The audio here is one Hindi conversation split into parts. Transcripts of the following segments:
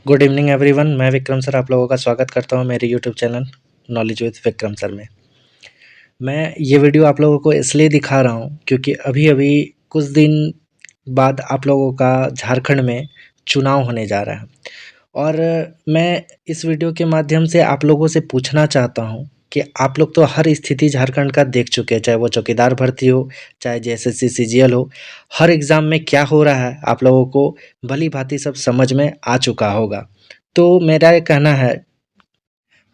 Good evening everyone. मैं विक्रम सर आप लोगों का स्वागत करता हूं मेरे YouTube channel knowledge with Vikram sir में। मैं ये वीडियो आप लोगों को इसलिए दिखा रहा हूं क्योंकि अभी-अभी कुछ दिन बाद आप लोगों का झारखंड में चुनाव होने जा रहा है और मैं इस वीडियो के माध्यम से आप लोगों से पूछना चाहता हूं कि आप लोग तो हर स्थिति झारखंड का देख चुके हैं, चाहे वो चौकीदार भर्ती हो, चाहे जेएसएससी सीजीएल हो। हर एग्ज़ाम में क्या हो रहा है आप लोगों को भली-भाँति सब समझ में आ चुका होगा। तो मेरा ये कहना है,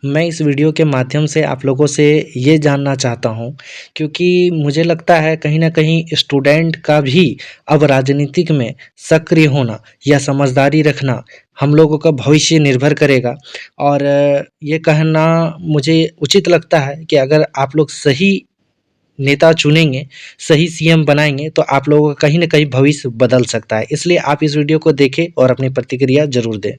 मैं इस वीडियो के माध्यम से आप लोगों से ये जानना चाहता हूँ क्योंकि मुझे लगता है कहीं न कहीं स्टूडेंट का भी अब राजनीतिक में सक्रिय होना या समझदारी रखना हम लोगों का भविष्य निर्भर करेगा। और ये कहना मुझे उचित लगता है कि अगर आप लोग सही नेता चुनेंगे, सही सीएम बनाएँगे तो आप लोगों का कहीं न कहीं भविष्य बदल सकता है। इसलिए आप इस वीडियो को देखें और अपनी प्रतिक्रिया ज़रूर दें।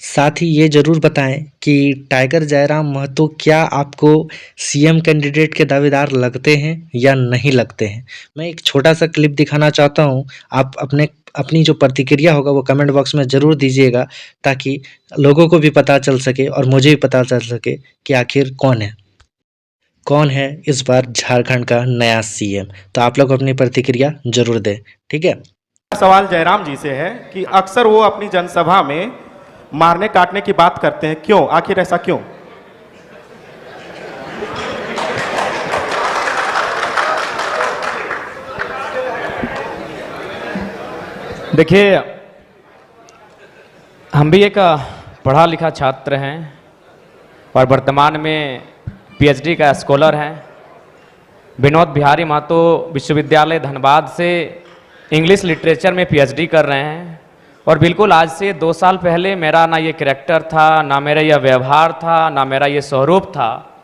साथ ही ये ज़रूर बताएँ कि टाइगर जयराम महतो क्या आपको सीएम कैंडिडेट के दावेदार लगते हैं या नहीं लगते हैं? मैं एक छोटा-सा क्लिप दिखाना चाहता हूँ, आप अपनी जो प्रतिक्रिया होगा वो कमेंट बॉक्स में ज़रूर दीजिएगा ताकि लोगों को भी पता चल सके और मुझे भी पता चल सके कि आखिर कौन है। कौन है इस बार झारखंड का नया सीएम? तो आप लोग अपनी प्रतिक्रिया ज़रूर दें, ठीक है? सवाल जयराम जी से है कि अक्सर वो अपनी जनसभा में मारने काटने की बात करते हैं, क्यों? आखिर ऐसा क्यों? देखिए, हम भी एक पढ़ा लिखा छात्र हैं और वर्तमान में पीएचडी का स्कॉलर हैं। विनोद बिहारी महतो विश्वविद्यालय धनबाद से इंग्लिश लिटरेचर में पीएचडी कर रहे हैं। और बिल्कुल आज से 2 साल पहले मेरा ना ये कैरेक्टर था, ना मेरा ये व्यवहार था, ना मेरा ये स्वरूप था।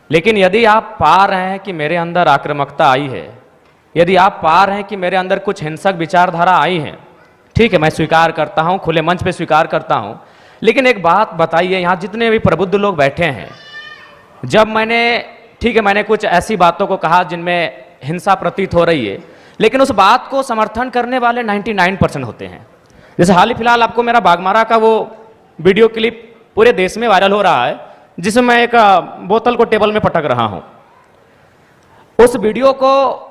लेकिन यदि आप पा रहे हैं कि मेरे अंदर आक्रामकता आई है, यदि आप पा रहे हैं कि मेरे अंदर कुछ हिंसक विचारधारा आई है, ठीक है, मैं स्वीकार करता हूँ, खुले मंच पे स्वीकार करता हूँ। लेकिन एक बात बताइए, यहाँ जितने भी प्रबुद्ध लोग बैठे हैं, जब मैंने, ठीक है, मैंने कुछ ऐसी बातों को कहा जिनमें हिंसा प्रतीत हो रही है, लेकिन उस बात को समर्थन करने वाले 99% होते हैं। जैसे हाल ही फिलहाल आपको मेरा बाघमारा का वो वीडियो क्लिप पूरे देश में वायरल हो रहा है, जिसमें मैं एक बोतल को टेबल में पटक रहा हूं। उस वीडियो को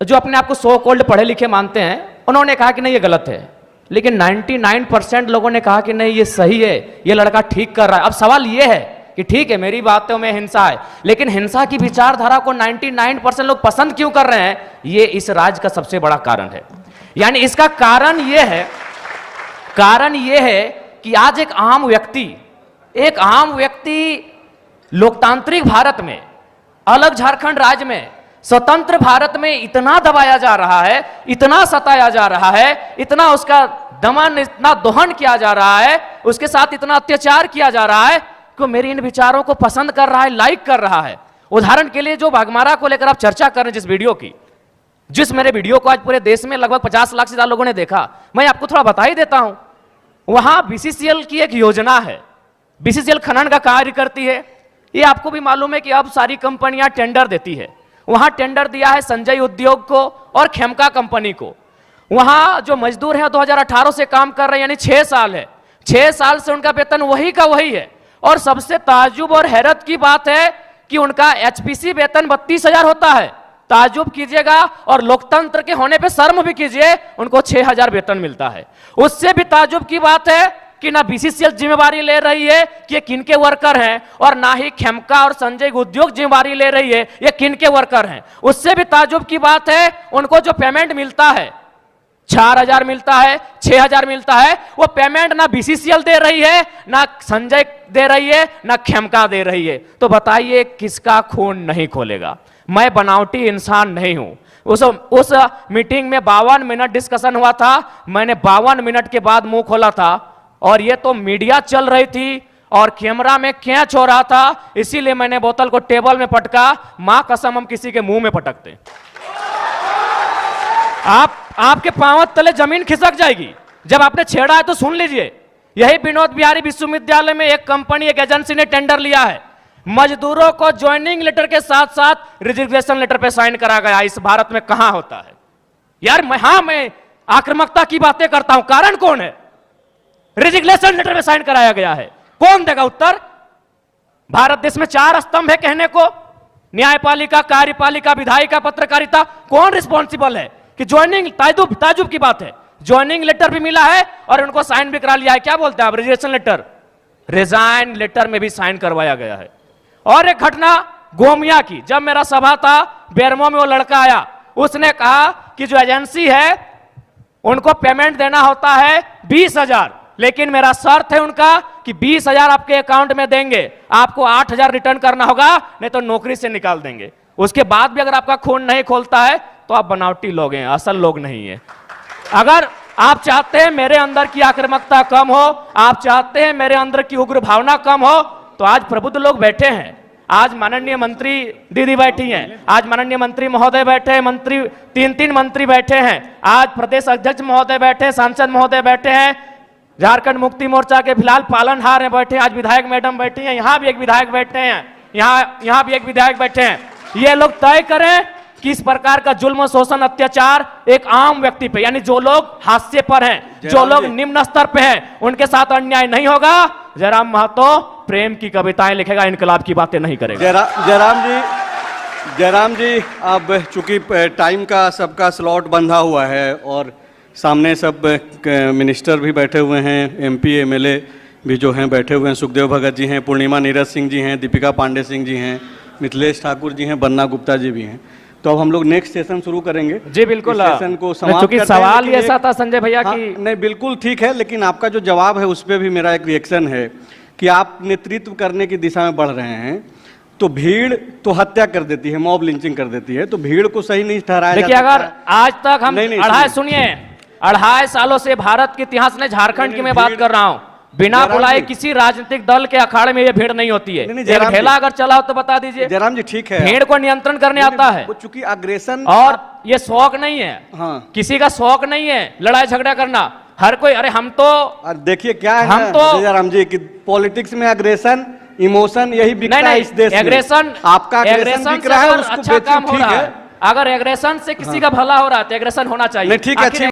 जो अपने आप को सो कॉल्ड पढ़े लिखे मानते हैं, उन्होंने कहा कि नहीं ये गलत है, लेकिन 99% लोगों ने कहा कि नहीं ये सही है, ये लड़का ठीक कर रहा है। अब सवाल ये है कि ठीक है, मेरी बातों में हिंसा है, लेकिन हिंसा की विचारधारा को 99% लोग पसंद क्यों कर रहे हैं? ये इस राज्य का सबसे बड़ा कारण है। यानी इसका कारण ये है कि आज एक आम व्यक्ति लोकतांत्रिक भारत में, अलग झारखंड राज्य में, स्वतंत्र भारत में इतना दबाया जा रहा है, इतना सताया जा रहा है, इतना उसका दमन, इतना दोहन किया जा रहा है, उसके साथ इतना अत्याचार किया जा रहा है कि मेरे इन विचारों को पसंद कर रहा है, लाइक कर रहा है। उदाहरण के लिए जो बाघमारा को लेकर आप चर्चा कर रहे हैं, जिस वीडियो की, जिस मेरे वीडियो को आज पूरे देश में लगभग 50 लाख से ज्यादा लोगों ने देखा, मैं आपको थोड़ा बता ही देता हूं। वहां बीसीसीएल की एक योजना है, बीसीसीएल खनन का कार्य करती है। ये आपको भी मालूम है कि अब सारी कंपनियां टेंडर देती है। वहां टेंडर दिया है संजय उद्योग को और खेमका कंपनी को। वहां जो मजदूर हैं 2018 से काम कर रहे हैं, यानी 6 साल है, 6 साल से उनका वेतन वही का वही है। और सबसे ताज्जुब और हैरत की बात है कि उनका एचपीसी वेतन 32,000 होता है। ताजुब कीजिएगा और लोकतंत्र के होने पे शर्म भी कीजिए, उनको 6,000 वेतन मिलता है। उससे भी ताजुब की बात है कि ना बीसीसीएल जिम्मेवारी ले रही है कि ये किनके वर्कर हैं, और ना ही खेमका और संजय उद्योग जिम्मेवारी ले रही है ये किनके वर्कर हैं। उससे भी ताजुब की बात है, उनको जो पेमेंट मिलता है, 4,000 मिलता है, 6,000 मिलता है, वो पेमेंट ना बीसीसीएल दे रही है, ना संजय दे रही है, ना खेमका दे रही है। तो बताइए किसका खून नहीं खोलेगा? मैं बनावटी इंसान नहीं हूं। उस मीटिंग में 52 मिनट डिस्कशन हुआ था। मैंने 52 मिनट के बाद मुंह खोला था और ये तो मीडिया चल रही थी और कैमरा में कैच हो रहा था, इसीलिए मैंने बोतल को टेबल में पटका। मां कसम हम किसी के मुंह में पटकते, आपके पांव तले जमीन खिसक जाएगी। जब आपने छेड़ा है तो सुन लीजिए। यही विनोद बिहारी विश्वविद्यालय में एक कंपनी, एक एजेंसी ने टेंडर लिया है। मजदूरों को ज्वाइनिंग लेटर के साथ साथ रिजिग्नेशन लेटर पे साइन करा गया। इस भारत में कहां होता है यार? मैं आक्रामकता की बातें करता हूं, कारण कौन है? रेजिग्नेशन लेटर में साइन कराया गया है? कौन देगा उत्तर? भारत देश में 4 स्तंभ है कहने को, न्यायपालिका, कार्यपालिका, विधायिका, पत्रकारिता। कौन रिस्पॉन्सिबल है कि ज्वाइनिंग, ताजुब की बात है, ज्वाइनिंग लेटर भी मिला है और उनको साइन भी करा लिया है। क्या बोलते हैं आप? रेजिग्नेशन लेटर, रिजाइन लेटर में भी साइन करवाया गया है। और एक घटना गोमिया की, जब मेरा सभा था बेरमो में, वो लड़का आया, उसने कहा कि जो एजेंसी है उनको पेमेंट देना होता है 20,000, लेकिन मेरा शर्त है उनका कि 20,000 आपके अकाउंट में देंगे, आपको 8,000 रिटर्न करना होगा, नहीं तो नौकरी से निकाल देंगे। उसके बाद भी अगर आपका खून नहीं खोलता है तो आप बनावटी लोग हैं, असल लोग नहीं है। अगर आप चाहते हैं मेरे अंदर की आक्रामकता कम हो, आप चाहते हैं मेरे अंदर की उग्र भावना कम हो, तो आज प्रबुद्ध लोग बैठे हैं। आज माननीय मंत्री दीदी बैठी हैं, आज माननीय मंत्री महोदय बैठे हैं, मंत्री 3 मंत्री बैठे हैं, आज प्रदेश अध्यक्ष महोदय बैठे हैं, सांसद महोदय बैठे हैं, झारखंड मुक्ति मोर्चा के फिलहाल पालनहार हैं बैठे हैं, आज विधायक मैडम बैठी हैं, यहाँ भी एक विधायक बैठे हैं, यहाँ भी एक विधायक बैठे हैं। ये लोग तय करें कि इस प्रकार का जुल्म, शोषण, अत्याचार एक आम व्यक्ति पे, यानी जो लोग हाशिए पर हैं, जो लोग निम्न स्तर पे हैं, उनके साथ अन्याय नहीं होगा। जयराम महतो प्रेम की कविताएं लिखेगा, इनकलाब की बातें नहीं करेगा। जयराम जी, अब चूंकि टाइम का सबका स्लॉट बंधा हुआ है और सामने सब मिनिस्टर भी बैठे हुए हैं, MP MLA भी जो हैं बैठे हुए हैं, सुखदेव भगत जी हैं, पूर्णिमा नीरज सिंह जी हैं, दीपिका पांडे सिंह जी हैं, मिथिलेश ठाकुर जी हैं, बन्ना गुप्ता जी भी हैं। तो अब हम लोग नेक्स्ट सेशन शुरू करेंगे। जी बिल्कुल, सेशन को समाप्त चूंकि सवाल ये ऐसा था संजय भैया कि नहीं, बिल्कुल ठीक है, लेकिन आपका जो जवाब है उस पर भी मेरा एक रिएक्शन है कि आप नेतृत्व करने की दिशा में बढ़ रहे हैं, तो भीड़ तो हत्या कर देती है, मॉब लिंचिंग कर देती है, तो भीड़ को सही नहीं ठहराया देखिए, अगर आज तक हम 2.5 सालों से भारत के इतिहास में, झारखंड की मैं बात कर रहा हूं, बिना बुलाए किसी राजनीतिक दल के अखाड़े में ये भीड़ नहीं होती है। एक ठेला अगर चला हो तो बता दीजिए। जयराम जी ठीक है, भीड़ को नियंत्रण करने आता है, चूंकि अग्रेशन, और ये शौक नहीं है। हाँ, किसी का शौक नहीं है लड़ाई झगड़ा करना, हर कोई, अरे हम तो देखिए क्या है हम ना, तो जयराम जी कि पॉलिटिक्स में अग्रेशन, इमोशन यही बिकता है इस देश में। एग्रेशन, आपका एग्रेशन बिक रहा है, उसको अच्छा काम हो ठीक रहा है। है। अगर एग्रेशन से किसी का भला हो रहा है तो एग्रेशन होना चाहिए। नहीं ठीक है, अच्छी